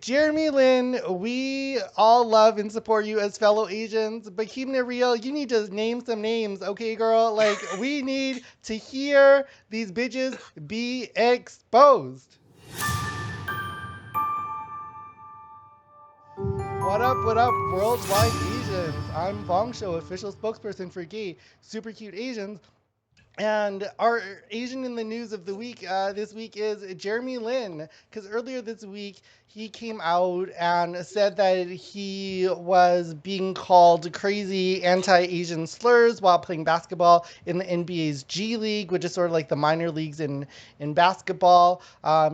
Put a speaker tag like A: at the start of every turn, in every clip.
A: Jeremy Lin, we all love and support you as fellow Asians, but keeping it real, you need to name some names, okay, girl? Like, we need to hear these bitches be exposed. What up, worldwide Asians? I'm Vong Show, official spokesperson for gay, super cute Asians. And our Asian in the news of the week this week is Jeremy Lin, because earlier this week he came out and said that he was being called crazy anti-Asian slurs while playing basketball in the NBA's G League, which is sort of like the minor leagues in basketball.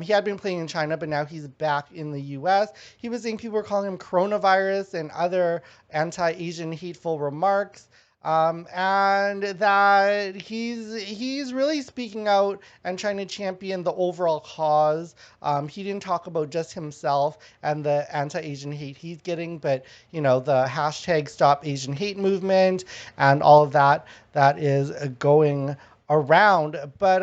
A: He had been playing in China, but now he's back in the U.S. He was saying people were calling him coronavirus and other anti-Asian hateful remarks, and that he's really speaking out and trying to champion the overall cause. He didn't talk about just himself and the anti-Asian hate he's getting, but the hashtag Stop Asian Hate movement and all of that is going around. But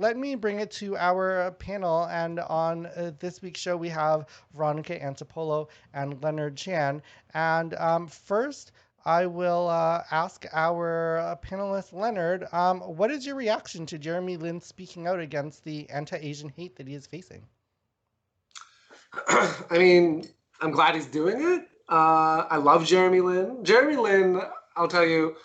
A: let me bring it to our panel. And on this week's show, we have Veronica Antipolo and Leonard Chan. And first, I will ask our panelist, Leonard, what is your reaction to Jeremy Lin speaking out against the anti-Asian hate that he is facing?
B: I mean, I'm glad he's doing it. I love Jeremy Lin. Jeremy Lin, I'll tell you,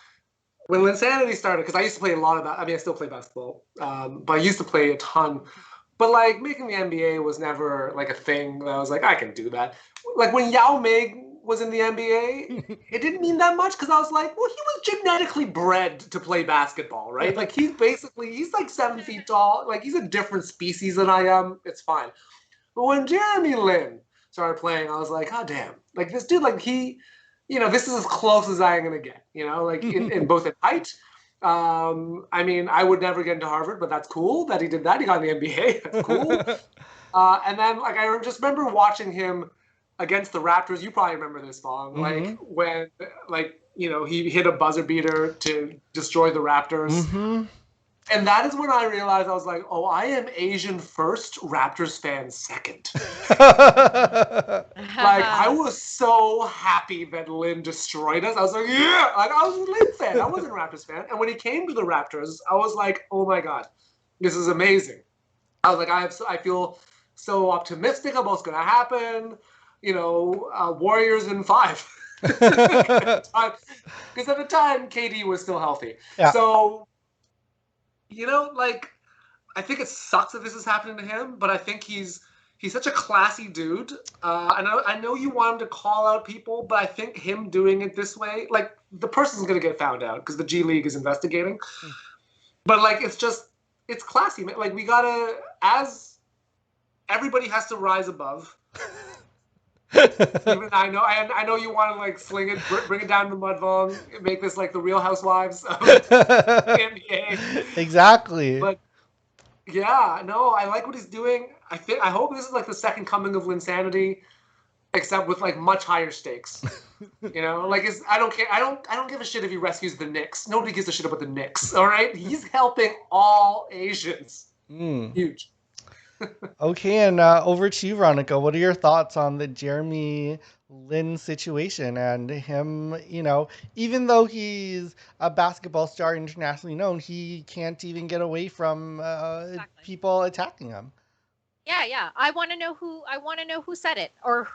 B: when Linsanity started, because I used to play a lot of that. I mean, I still play basketball, but I used to play a ton. But like making the NBA was never like a thing that I was like, I can do that. Like when Yao Ming was in the NBA, it didn't mean that much because I was like, well, he was genetically bred to play basketball, right? Like he's like 7 feet tall. Like he's a different species than I am. It's fine. But when Jeremy Lin started playing, I was like, oh damn, like this dude, like this is as close as I am gonna get, like in both in height. I mean, I would never get into Harvard, but that's cool that he did that. He got in the NBA. That's cool. And then like I just remember watching him against the Raptors. You probably remember this song, like when he hit a buzzer beater to destroy the Raptors. And that is when I realized I was like, oh, I am Asian first, Raptors fan second. Like, I was so happy that Lin destroyed us. I was like, yeah! Like, I was a Lin fan. I wasn't a Raptors fan. And when he came to the Raptors, I was like, oh my God, this is amazing. I was like, I feel so optimistic about what's going to happen. Warriors in 5. Because at the time, KD was still healthy.
A: Yeah.
B: So, like, I think it sucks that this is happening to him, but I think he's such a classy dude. I know you want him to call out people, but I think him doing it this way, like the person's gonna get found out because the G League is investigating. But like, it's classy, man. Like we gotta, as everybody has to rise above. Even I know you want to like sling it, bring it down to Mudvong, make this like the Real Housewives of the NBA.
A: Exactly.
B: But yeah, no, I like what he's doing. I hope this is like the second coming of Linsanity, except with like much higher stakes. Like I don't care. I don't give a shit if he rescues the Knicks. Nobody gives a shit about the Knicks. All right, he's helping all Asians. Huge.
A: Okay, and over to you, Veronica. What are your thoughts on the Jeremy Lin situation and him, even though he's a basketball star internationally known, he can't even get away from
C: Exactly.
A: people attacking him.
C: Yeah. I want to know who said it, or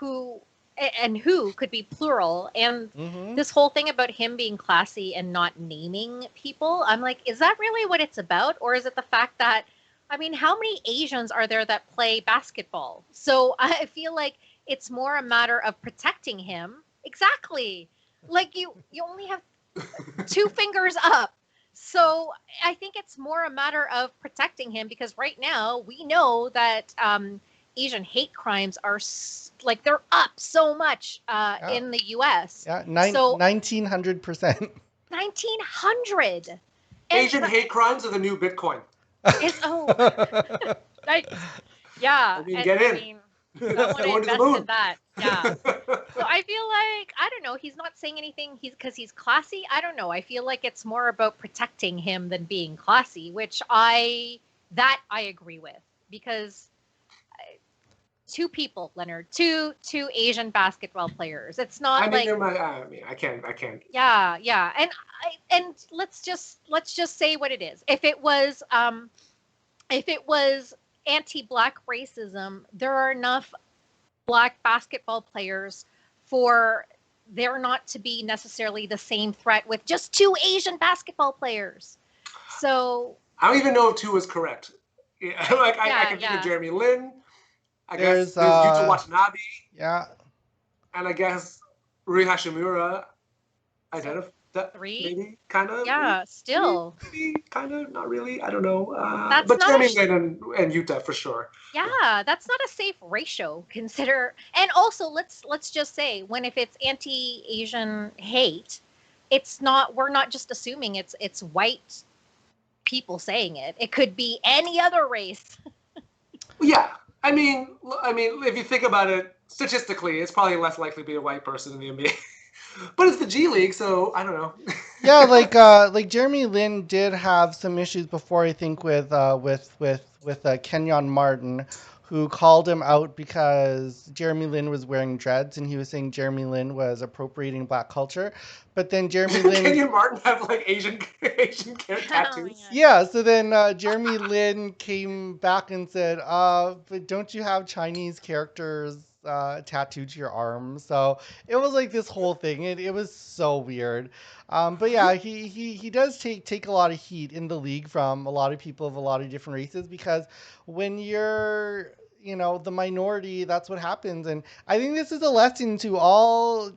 C: and who could be plural. And this whole thing about him being classy and not naming people, I'm like, is that really what it's about? Or is it the fact that, I mean, how many Asians are there that play basketball? So I feel like it's more a matter of protecting him. Exactly. Like you only have 2 fingers up. So I think it's more a matter of protecting him, because right now we know that Asian hate crimes are like they're up so much in the U.S.
A: Yeah,
C: So
A: 1900%.
C: 1900.
B: Asian hate crimes are the new Bitcoin.
C: It's yeah.
B: I mean, get in.
C: I mean, I want to invest in that. Yeah. So I feel like, I don't know, he's not saying anything because he's classy. I don't know. I feel like it's more about protecting him than being classy, which I agree with, because two people, Leonard, two Asian basketball players. It's not
B: I mean,
C: like
B: I can't.
C: yeah, and let's just say what it is. If it was anti-black racism, there are enough black basketball players for there not to be necessarily the same threat with just two Asian basketball players. So
B: I don't even know if 2 is correct. Yeah, like I can think of
C: yeah.
B: Jeremy Lin. I guess
A: There's
B: there's Yuta Watanabe,
A: yeah.
B: and I guess Rui Hashimura. That
C: Three?
B: maybe kind of.
C: Yeah, still.
B: Maybe kind of not really. I don't know.
C: That's
B: But
C: not
B: Jeremy
C: a
B: Lin and Yuta for sure.
C: Yeah, that's not a safe ratio. Consider, and also let's just say when if it's anti-Asian hate, it's not we're not just assuming it's white people saying it. It could be any other race.
B: Yeah, if you think about it statistically, it's probably less likely to be a white person in the NBA. But it's the G League, so I don't know.
A: Yeah, like Jeremy Lin did have some issues before, I think, with Kenyon Martin, who called him out because Jeremy Lin was wearing dreads and he was saying Jeremy Lin was appropriating black culture. But then Jeremy Lin
B: Kenyon Martin have like Asian tattoos.
A: Yeah, so then Jeremy Lin came back and said, but don't you have Chinese characters tattooed to your arm? So it was like this whole thing. It was so weird. But yeah, he does take a lot of heat in the league from a lot of people of a lot of different races because when you're the minority, that's what happens. And I think this is a lesson to all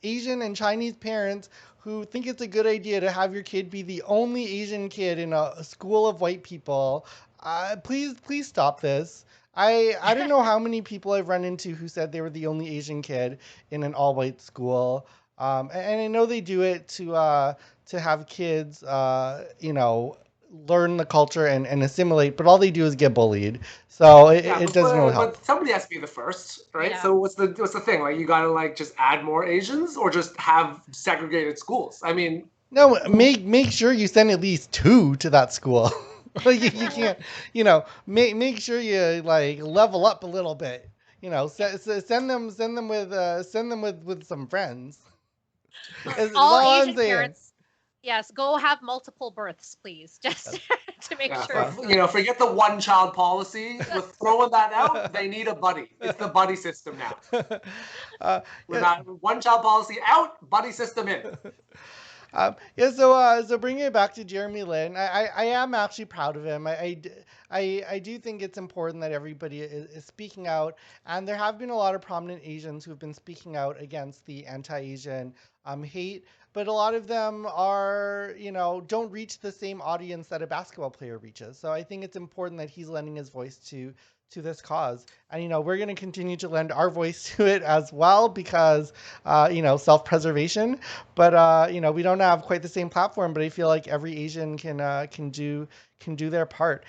A: Asian and Chinese parents who think it's a good idea to have your kid be the only Asian kid in a school of white people. Please stop this. I don't know how many people I've run into who said they were the only Asian kid in an all white school. And I know they do it to have kids, learn the culture and assimilate, but all they do is get bullied. So it doesn't really help.
B: But somebody has to be the first, right?
C: Yeah.
B: So what's the thing? Like you gotta like just add more Asians or just have segregated schools? I mean,
A: No, make sure you send at least 2 to that school. Like you can't, make sure you like level up a little bit. Send them with some friends. Is
C: All
A: all I'm
C: Asian
A: saying.
C: parents, yes, go have multiple births, please, just to make
B: yeah,
C: sure.
B: forget the one child policy. With throwing that out, they need a buddy. It's the buddy system now. We're not one child policy out, buddy system in.
A: So bringing it back to Jeremy Lin, I am actually proud of him. I do think it's important that everybody is speaking out, and there have been a lot of prominent Asians who have been speaking out against the anti-Asian hate, but a lot of them are, don't reach the same audience that a basketball player reaches. So I think it's important that he's lending his voice to this cause. And, we're going to continue to lend our voice to it as well because, self-preservation. But, we don't have quite the same platform, but I feel like every Asian can do their part.